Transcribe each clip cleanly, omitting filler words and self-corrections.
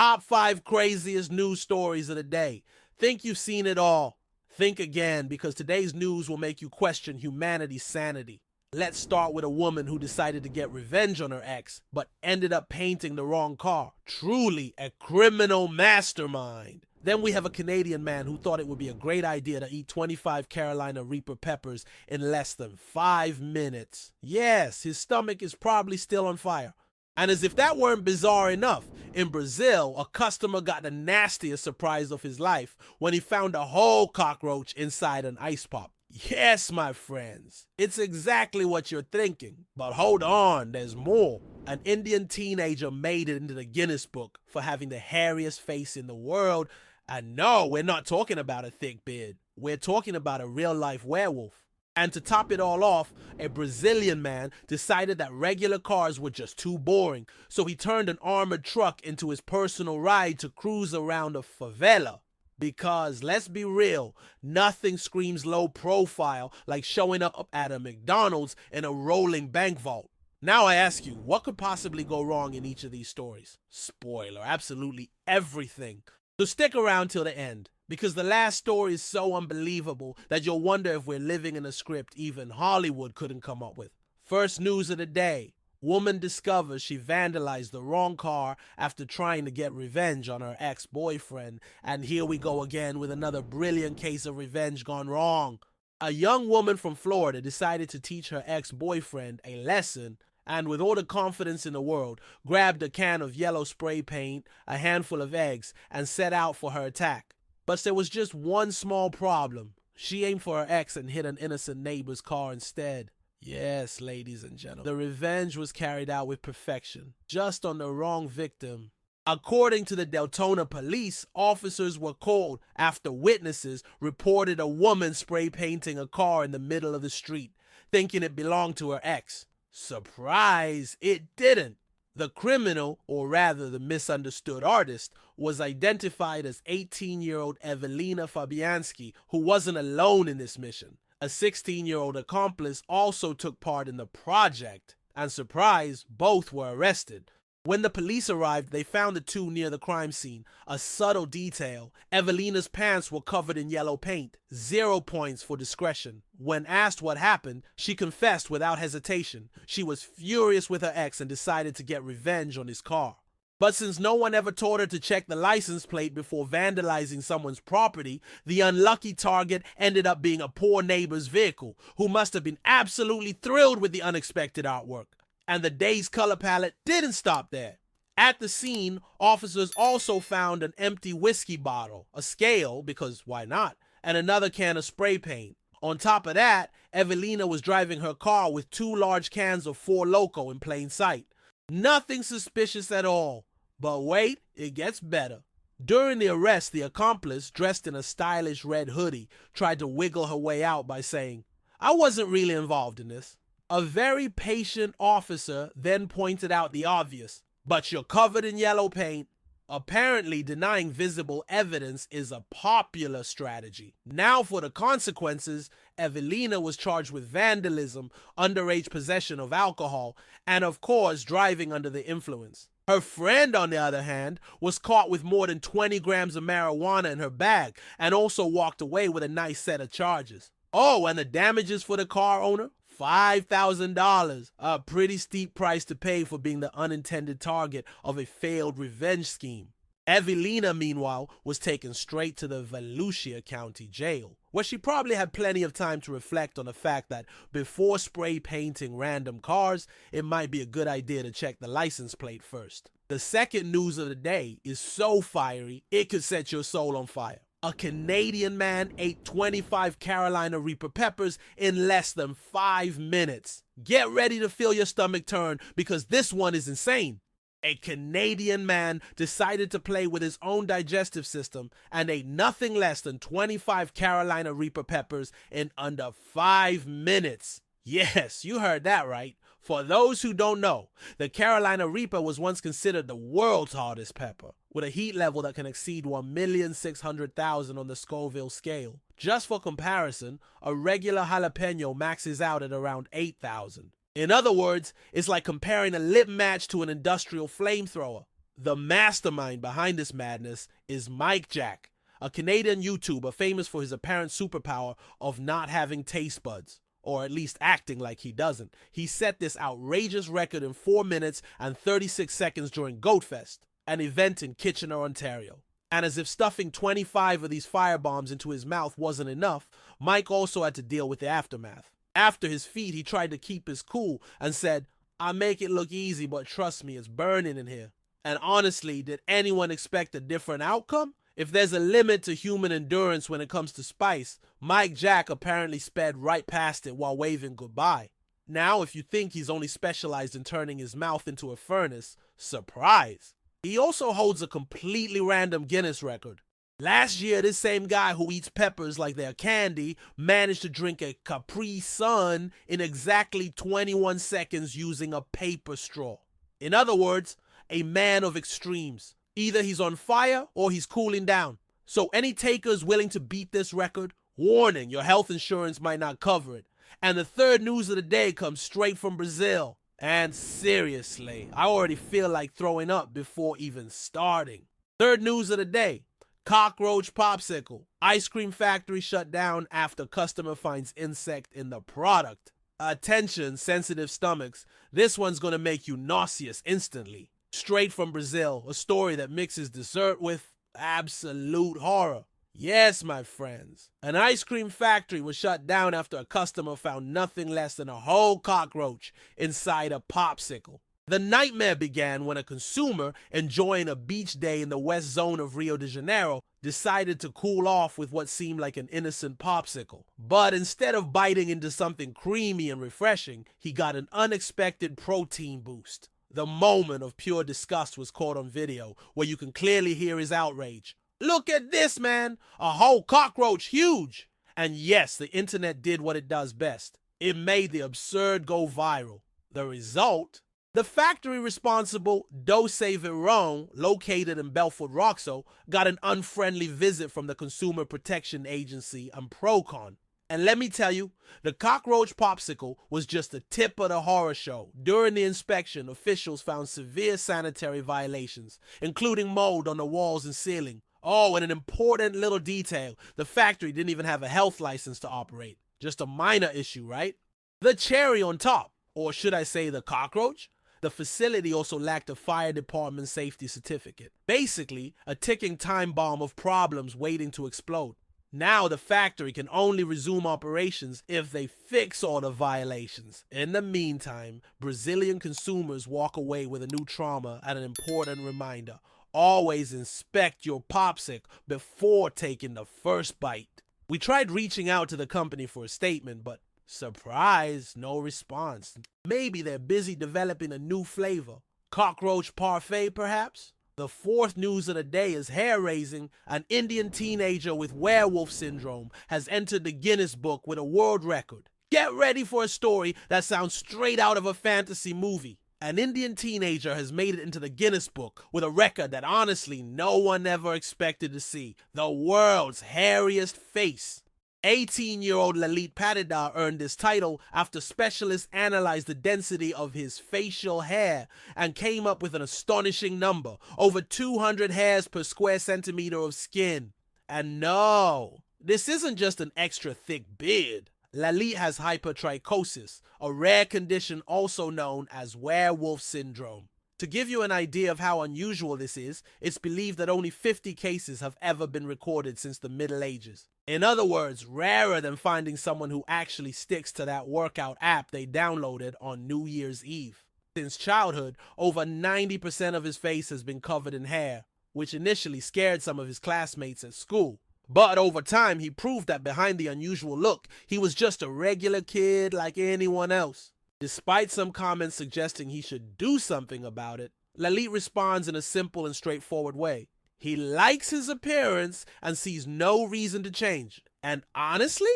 Top 5 craziest news stories of the day. Think you've seen it all? Think again, because today's news will make you question humanity's sanity. Let's start with a woman who decided to get revenge on her ex, but ended up painting the wrong car. Truly a criminal mastermind. Then we have a Canadian man who thought it would be a great idea to eat 25 Carolina Reaper peppers in less than 5 minutes. Yes, his stomach is probably still on fire. And as if that weren't bizarre enough, in Brazil, a customer got the nastiest surprise of his life when he found a whole cockroach inside an ice pop. Yes, my friends, it's exactly what you're thinking. But hold on, there's more. An Indian teenager made it into the Guinness Book for having the hairiest face in the world. And no, we're not talking about a thick beard. We're talking about a real-life werewolf. And to top it all off, a Brazilian man decided that regular cars were just too boring, so he turned an armored truck into his personal ride to cruise around a favela. Because, let's be real, nothing screams low profile like showing up at a McDonald's in a rolling bank vault. Now I ask you, what could possibly go wrong in each of these stories? Spoiler, absolutely everything. So stick around till the end, because the last story is so unbelievable that you'll wonder if we're living in a script even Hollywood couldn't come up with. First news of the day. Woman discovers she vandalized the wrong car after trying to get revenge on her ex-boyfriend. And here we go again with another brilliant case of revenge gone wrong. A young woman from Florida decided to teach her ex-boyfriend a lesson, and with all the confidence in the world, grabbed a can of yellow spray paint, a handful of eggs, and set out for her attack. But there was just one small problem. She aimed for her ex and hit an innocent neighbor's car instead. Yes, ladies and gentlemen, the revenge was carried out with perfection, just on the wrong victim. According to the Deltona police, officers were called after witnesses reported a woman spray painting a car in the middle of the street, thinking it belonged to her ex. Surprise, it didn't. The criminal, or rather the misunderstood artist, was identified as 18-year-old Evelina Fabianski, who wasn't alone in this mission. A 16-year-old accomplice also took part in the project, and surprise, both were arrested. When the police arrived, they found the two near the crime scene. A subtle detail: Evelina's pants were covered in yellow paint. 0 points for discretion. When asked what happened, she confessed without hesitation. She was furious with her ex and decided to get revenge on his car. But since no one ever taught her to check the license plate before vandalizing someone's property, the unlucky target ended up being a poor neighbor's vehicle, who must have been absolutely thrilled with the unexpected artwork. And the day's color palette didn't stop there. At the scene, officers also found an empty whiskey bottle, a scale, because why not, and another can of spray paint. On top of that, Evelina was driving her car with 2 large cans of Four Loko in plain sight. Nothing suspicious at all. But wait, it gets better. During the arrest, the accomplice, dressed in a stylish red hoodie, tried to wiggle her way out by saying, "I wasn't really involved in this." A very patient officer then pointed out the obvious: "But you're covered in yellow paint." Apparently, denying visible evidence is a popular strategy. Now for the consequences, Evelina was charged with vandalism, underage possession of alcohol, and of course, driving under the influence. Her friend, on the other hand, was caught with more than 20 grams of marijuana in her bag and also walked away with a nice set of charges. Oh, and the damages for the car owner? $5,000, a pretty steep price to pay for being the unintended target of a failed revenge scheme. Evelina, meanwhile, was taken straight to the Volusia County Jail, where she probably had plenty of time to reflect on the fact that before spray painting random cars, it might be a good idea to check the license plate first. The second news of the day is so fiery, it could set your soul on fire. A Canadian man ate 25 Carolina Reaper peppers in less than 5 minutes. Get ready to feel your stomach turn, because this one is insane. A Canadian man decided to play with his own digestive system and ate nothing less than 25 Carolina Reaper peppers in under 5 minutes. Yes, you heard that right. For those who don't know, the Carolina Reaper was once considered the world's hottest pepper, with a heat level that can exceed 1,600,000 on the Scoville scale. Just for comparison, a regular jalapeno maxes out at around 8,000. In other words, it's like comparing a lit match to an industrial flamethrower. The mastermind behind this madness is Mike Jack, a Canadian YouTuber famous for his apparent superpower of not having taste buds, or at least acting like he doesn't. He set this outrageous record in 4 minutes and 36 seconds during Goatfest, an event in Kitchener, Ontario. And as if stuffing 25 of these firebombs into his mouth wasn't enough, Mike also had to deal with the aftermath. After his feat, he tried to keep his cool and said, "I make it look easy, but trust me, it's burning in here." And honestly, did anyone expect a different outcome? If there's a limit to human endurance when it comes to spice, Mike Jack apparently sped right past it while waving goodbye. Now, if you think he's only specialized in turning his mouth into a furnace, surprise! He also holds a completely random Guinness record. Last year, this same guy who eats peppers like they're candy managed to drink a Capri Sun in exactly 21 seconds using a paper straw. In other words, a man of extremes. Either he's on fire or he's cooling down. So any takers willing to beat this record, warning, your health insurance might not cover it. And the third news of the day comes straight from Brazil. And seriously, I already feel like throwing up before even starting. Third news of the day, Cockroach Popsicle. Ice cream factory shut down after customer finds insect in the product. Attention, sensitive stomachs. This one's gonna make you nauseous instantly. Straight from Brazil, a story that mixes dessert with absolute horror. Yes, my friends, an ice cream factory was shut down after a customer found nothing less than a whole cockroach inside a popsicle. The nightmare began when a consumer, enjoying a beach day in the west zone of Rio de Janeiro, decided to cool off with what seemed like an innocent popsicle. But instead of biting into something creamy and refreshing, he got an unexpected protein boost. The moment of pure disgust was caught on video, where you can clearly hear his outrage. "Look at this, man! A whole cockroach, huge!" And yes, the internet did what it does best. It made the absurd go viral. The result? The factory responsible, Doce Verón, located in Belfort Roxo, got an unfriendly visit from the Consumer Protection Agency and Procon. And let me tell you, the cockroach popsicle was just the tip of the horror show. During the inspection, officials found severe sanitary violations, including mold on the walls and ceiling. Oh, and an important little detail, the factory didn't even have a health license to operate. Just a minor issue, right? The cherry on top, or should I say the cockroach? The facility also lacked a fire department safety certificate. Basically, a ticking time bomb of problems waiting to explode. Now the factory can only resume operations if they fix all the violations. In the meantime, Brazilian consumers walk away with a new trauma and an important reminder. Always inspect your popsicle before taking the first bite. We tried reaching out to the company for a statement, but surprise, no response. Maybe they're busy developing a new flavor. Cockroach parfait, perhaps? The fourth news of the day is hair-raising. An Indian teenager with werewolf syndrome has entered the Guinness Book with a world record. Get ready for a story that sounds straight out of a fantasy movie. An Indian teenager has made it into the Guinness Book with a record that honestly no one ever expected to see. The world's hairiest face. 18-year-old Lalit Patidar earned this title after specialists analyzed the density of his facial hair and came up with an astonishing number, over 200 hairs per square centimeter of skin. And no, this isn't just an extra thick beard. Lalit has hypertrichosis, a rare condition also known as werewolf syndrome. To give you an idea of how unusual this is, it's believed that only 50 cases have ever been recorded since the Middle Ages. In other words, rarer than finding someone who actually sticks to that workout app they downloaded on New Year's Eve. Since childhood, over 90% of his face has been covered in hair, which initially scared some of his classmates at school. But over time, he proved that behind the unusual look, he was just a regular kid like anyone else. Despite some comments suggesting he should do something about it, Lalit responds in a simple and straightforward way. He likes his appearance and sees no reason to change. And honestly,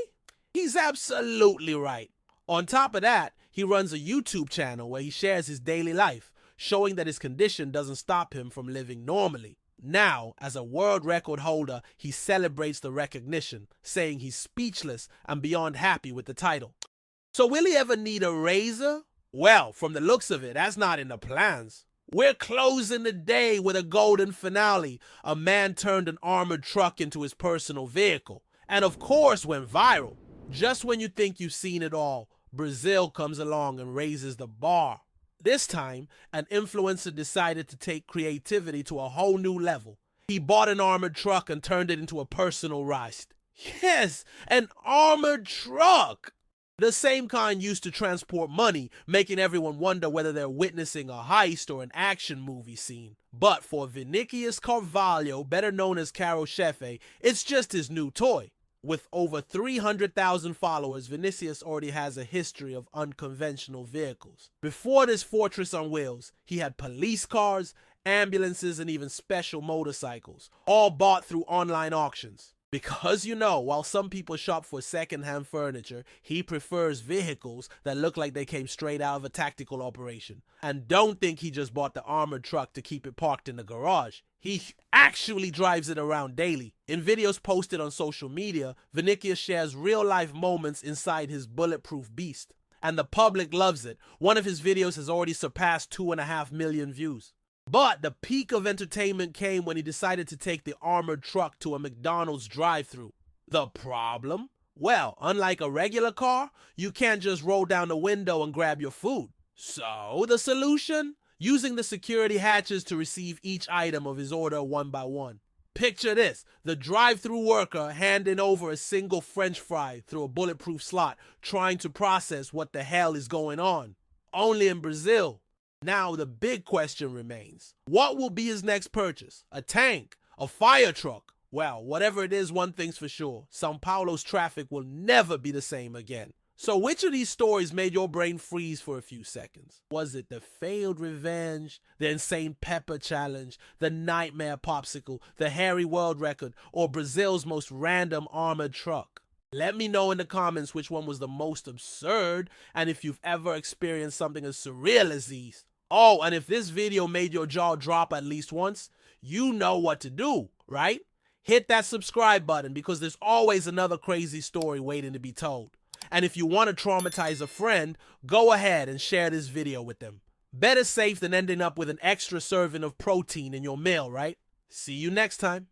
he's absolutely right. On top of that, he runs a YouTube channel where he shares his daily life, showing that his condition doesn't stop him from living normally. Now, as a world record holder, he celebrates the recognition, saying he's speechless and beyond happy with the title. So will he ever need a razor? Well, from the looks of it, that's not in the plans. We're closing the day with a golden finale. A man turned an armored truck into his personal vehicle. And of course went viral. Just when you think you've seen it all, Brazil comes along and raises the bar. This time, an influencer decided to take creativity to a whole new level. He bought an armored truck and turned it into a personalized. Yes, an armored truck! The same kind used to transport money, making everyone wonder whether they're witnessing a heist or an action movie scene. But for Vinicius Carvalho, better known as Caro Chefe, it's just his new toy. With over 300,000 followers, Vinicius already has a history of unconventional vehicles. Before this fortress on wheels, he had police cars, ambulances, and even special motorcycles, all bought through online auctions. Because while some people shop for second-hand furniture, he prefers vehicles that look like they came straight out of a tactical operation. And don't think he just bought the armored truck to keep it parked in the garage. He actually drives it around daily. In videos posted on social media, Vinicius shares real-life moments inside his bulletproof beast. And the public loves it. One of his videos has already surpassed 2.5 million views. But the peak of entertainment came when he decided to take the armored truck to a McDonald's drive-thru. The problem? Well, unlike a regular car, you can't just roll down the window and grab your food. So, the solution? Using the security hatches to receive each item of his order one by one. Picture this, the drive-thru worker handing over a single French fry through a bulletproof slot, trying to process what the hell is going on. Only in Brazil. Now the big question remains. What will be his next purchase? A tank? A fire truck? Well, whatever it is, one thing's for sure. São Paulo's traffic will never be the same again. So which of these stories made your brain freeze for a few seconds? Was it the failed revenge, the insane pepper challenge, the nightmare popsicle, the hairy world record, or Brazil's most random armored truck? Let me know in the comments which one was the most absurd, and if you've ever experienced something as surreal as these. Oh, and if this video made your jaw drop at least once, you know what to do, right? Hit that subscribe button because there's always another crazy story waiting to be told. And if you want to traumatize a friend, go ahead and share this video with them. Better safe than ending up with an extra serving of protein in your meal, right? See you next time.